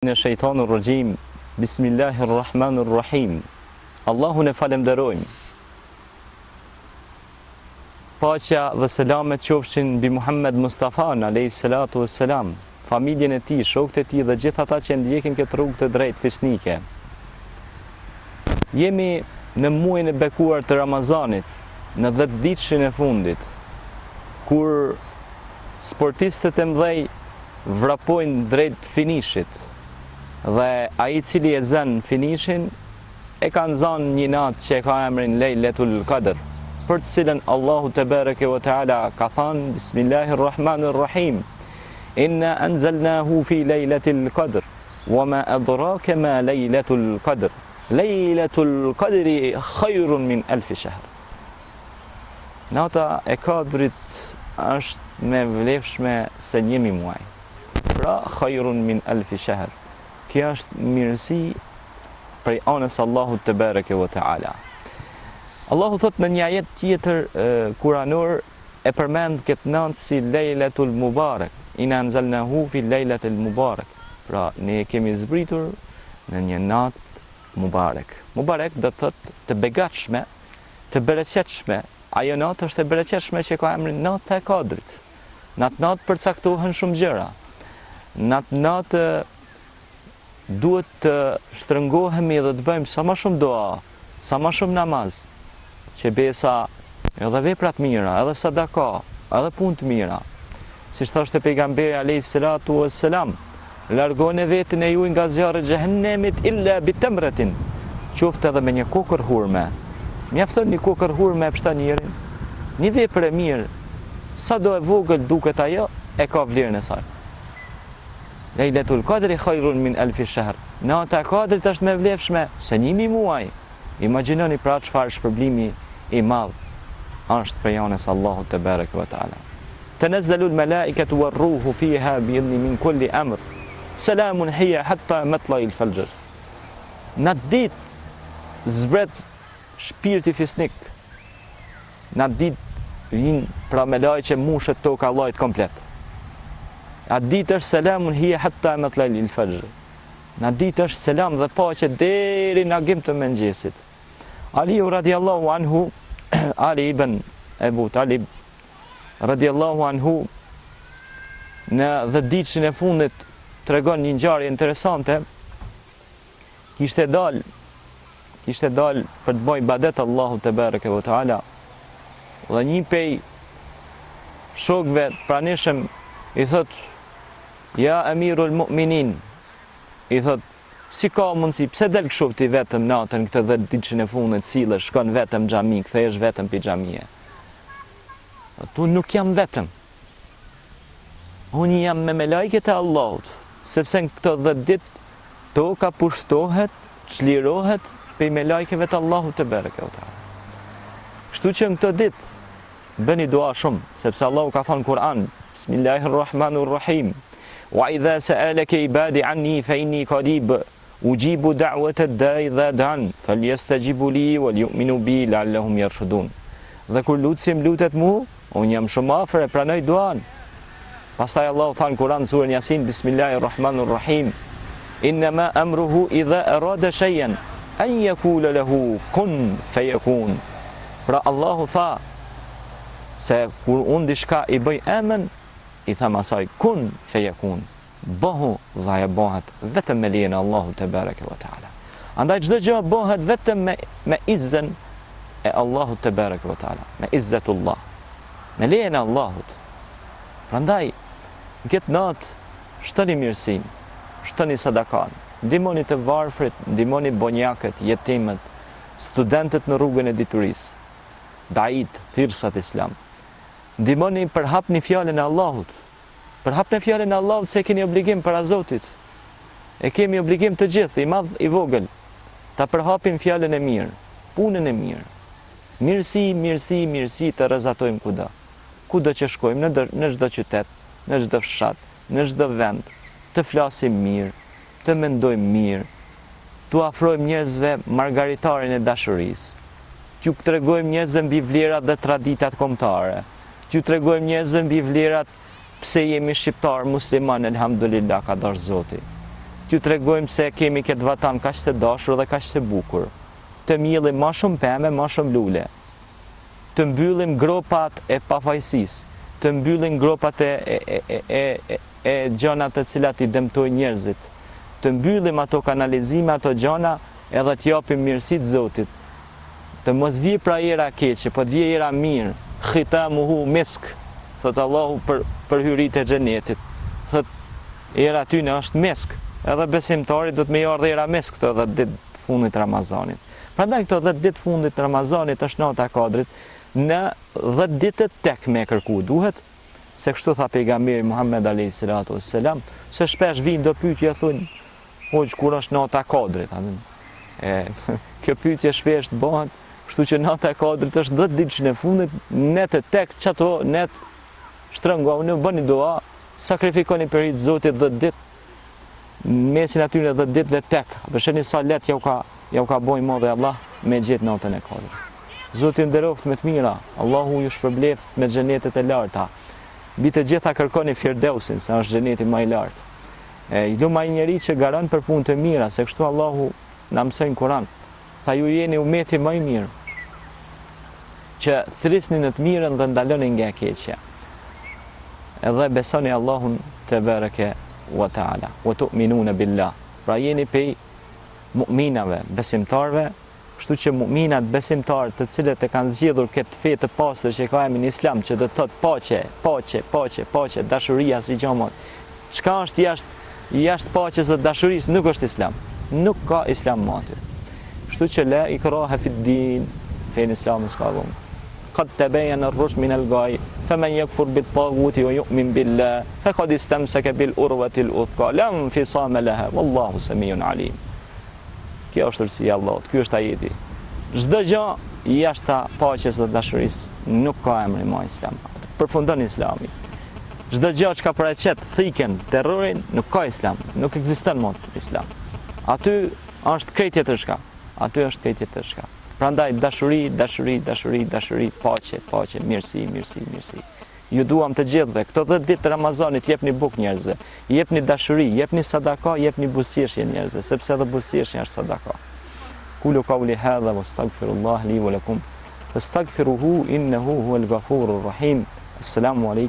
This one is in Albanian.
Në shejtanur rajim, Bismillahirrahmanirrahim. Allahun e falenderojmë. Paqja dhe selamet qofshin mbi Muhammed Mustafa alayhi salatu wassalam, familjen e tij, shokët e tij dhe gjithë ata që ndjekin këtë rrugë të drejtë fisnike. Jemi në muajin e bekuar të Ramazanit, në 10 ditëshin e fundit, kur sportistët e mëdhej vrapojnë drejt finishit. Dhe ai I cili e zën finishin e kanë zënë një natë që ka emrin Lejletul Qadr, për të cilën Allahu te bareke ve teala ka thënë Bismillahirrahmanirrahim, Inna anzalnahu fi Lejletil Qadr, wama adraka ma Lejletul Qadr, Lejletul Qadri khayrun min alf shahr. Nata e Kadrit është me vlefshme se 1000 muaj. Pra khayrun min alf shahr. Kjo është mirësi prej anës Allahut te bareke ve teala. Allahu thot në një ajet tjetër kuranor e përmend këtë natë si Lejletul Mubarak. Inna anzalnahu fi Lejletil Mubarak. Pra ne e kemi zbritur në një natë Mubarak. Mubarak do të thotë të begatshme, të bereqetshme. Ajo natë është e bereqetshme që ka emrin Natë e Kadrit. Në atë natë përcaktohen shumë gjëra. Në atë natë duhet të shtrëngohemi dhe të bëjmë sa më shumë dua, sa më shumë namaz, që besa edhe veprat mira, edhe sadaka, edhe punë të mira. Siç thoshte pejgamberi alayhi salatu wassalam, largoni veten e juaj nga zjarri I xhehenemit illa bitamratin, qoftë edhe me një kokër hurme. Mjafton një kokër hurme e pshton njërin. Një vepër e mirë, sado e vogël duket ajo, e ka vlerën e saj. Lejletul Qadri khayrun min alf shahr. Nata e Kadrit është me vlefshme se 1000 muaj. Imagjinoni pra çfarë shpërblimi I madh është prej anës Allahut te bareke ve teala. Tanazzalul malaikatu war-ruhu fiha bi'idhni min kulli amr. Salamun hiya hatta matla'il fajr. Në ditë zbret shpirti fisnik. Në ditë vin pra me lajë që mushet toka Allahit komplet. Atë ditë është selamun hiya hatta matla'il fajr. Në ditë është selam dhe paqe deri në agim të mëngjesit. Aliu radiallahu anhu, Ali ibn Ebu Talib radiallahu anhu, në 10 ditëshin e fundit tregon një ngjarje interesante. Kishte dal për të bëjë ibadet Allahu te bareke ve teala. Dhe një pej shokëve pranishëm I thot: Ja Amirul Mu'minin, I thot, si ka mundësi, pse del kështu ti vetëm natën këtë 10 ditëshin e fundit sillesh, shkon vetëm xhami, kthehesh vetëm pi xhamie. Tu nuk jam vetëm. Unë jam me melajket e Allahut, sepse në këto 10 ditë toka pushtohet, çlirohet pe melajkeve të Allahut te bareke ve teala. Kështu që në këto ditë bëni dua shumë, sepse Allahu ka thënë Kur'an, Bismillahirrahmanirrahim. وَإِذَا سَأَلَكَ عِبَادِي عَنِّي فَإِنِّي قَرِيبٌ أُجِيبُ دَعْوَةَ الدَّاعِ إِذَا دَعَانِ فَلْيَسْتَجِيبُوا لِي وَلْيُؤْمِنُوا بِي لَعَلَّهُمْ يَرْشُدُونَ. Dhe kur lutsim lutet mu, unë jam shumë afër, pranoj duan. Pastaj Allahu than Kur'an surën Yasin, Bismillahirrahmanirrahim. إِنَّمَا أَمْرُهُ إِذَا أَرَادَ شَيْئًا أَنْ يَقُولَ لَهُ كُن فَيَكُونُ. Pra Allahu tha se kur unë diçka I bëj emën, I tham asaj kun feyekun, bëhu dhe ajo bëhet vetëm me lejen e Allahut te bareke ve teala. Andaj çdo gjë bëhet vetëm me izzën e Allahut te bareke ve teala, me izzatullah, me lejen e Allahut. Prandaj në këtë natë shtoni mirësinë, shtoni sadakan, ndihmoni të varfrit, ndihmoni bonjakët, jetimët, studentët në rrugën e diturisë, dait, thirrsat islam. Ndihmoni përhapni fjalën e Allahut. Përhapni fjalën e Allahut se keni obligim para Zotit. E kemi obligim të gjithë, I madh I vogël, ta përhapim fjalën e mirë, punën e mirë. Mirësi të rrezatojmë kudo. Kudo që shkojmë, në çdo qytet, në çdo fshat, në çdo vend, të flasim mirë, të mendojmë mirë, t'u afrojmë njerëzve margaritarin e dashurisë. T'ju tregojmë njerëzve mbi vlerat dhe traditat kombëtare. T'ju tregojmë njerëzve mbi vlerat pse jemi shqiptar musliman, elhamdulillah, ka dash Zoti. t'ju tregojmë se kemi këtë vatan kaq të dashur dhe kaq të bukur. Të mjellim ma shumë pemë, ma shumë lule. Të mbyllim gropat e pafajësisë, të mbyllim gropat e gjëna të cilat i dëmtojnë njerëzit. Të mbyllim ato kanalizime, ato gjëna edhe t'japim mirësitë Zotit. Të mos vijë pra era keqe, po të vijë era mirë. Khitamuhu misk, thot Allahu për hyrit e xhenetit. Thot era tyne është misk. Edhe besimtari do të me ardhe era misk këto 10 ditë fundit Ramazanit. Prandaj këto 10 ditë fundit Ramazanit është nata kadrit, në 10 ditë tek me kërku duhet, se kështu tha pejgamberi Muhammed a.s. Se shpesh vinë do pyetje thonë, hoq kur është nata kadrit. Kjo pyetje shpesh të bëhet, kështu që nata kadrit është 10 ditë në fundit, ne të tek çato, ne shtrëngoni, bëni dua, sakrifikoni për hir të Zotit 10 ditë. Mesin aty në 10 ditë dhe tek, përsheni sa let jau ka bojë më dhe Allah me gjetë natën e kadrit. Zoti nderoft me të mira, Allahu ju shpërbleft me xhenetet e larta. Mbi të gjitha kërkoni Firdausin, se është xheneti më i lartë. I luma i njeri që garon për punë të mira, se kështu Allahu na mësoi në Kur'an. Tha ju jeni umeti më i mirë, që thrisni në të mirën dhe ndaloni nga e keqja. Edhe besoni Allahun te bareke wa ta'ala, wa tu'minuna billah. Pra jeni pej mu'minave, besimtarve, kështu që mu'minat besimtarë të cilët e kanë zgjedhur këtë fe të pastër që ka emrin Islam, që do të thotë paqe, paqe, paqe, paqe, dashuria si gjamon. Çka është jashtë paqes dhe dashurisë nuk është Islam. Nuk ka Islam më aty. Kështu që la ikraha fi din, fen Islami s'ka vonë. Qad tabayyana ar-rushd min al-ghayy, faman yakfur bit-taghuti wa yu'min billah, faqad istamsaka bil-urwati al-wuthqa, la infisama laha, wallahu samiun alim. Kjo është rësia Allahut, kjo është ajeti. Çdo gjë jashtë paqes dhe dashurisë nuk ka emrin më Islam. Përfundon Islami. Çdo gjë që ka paraqet thiken, terrorin, nuk ka Islam, nuk ekziston më Islam. Aty është krejt tjetër shka. Aty është krejt tjetër shka. Prandaj dashuri, dashuri, dashuri, dashuri, paqe, paqe, mirësi, mirësi, mirësi. Ju duam të gjithëve, këto 10 ditë të Ramazanit jepni bukë njerëzve, jepni dashuri, jepni sadaka, jepni buzëqeshje njerëzve, sepse edhe buzëqeshja është sadaka. Kulu qawli hadha wastaghfirullah li wa lakum fastaghfiruhu innahu huwal ghafurur rahim. Assalamu alaikum.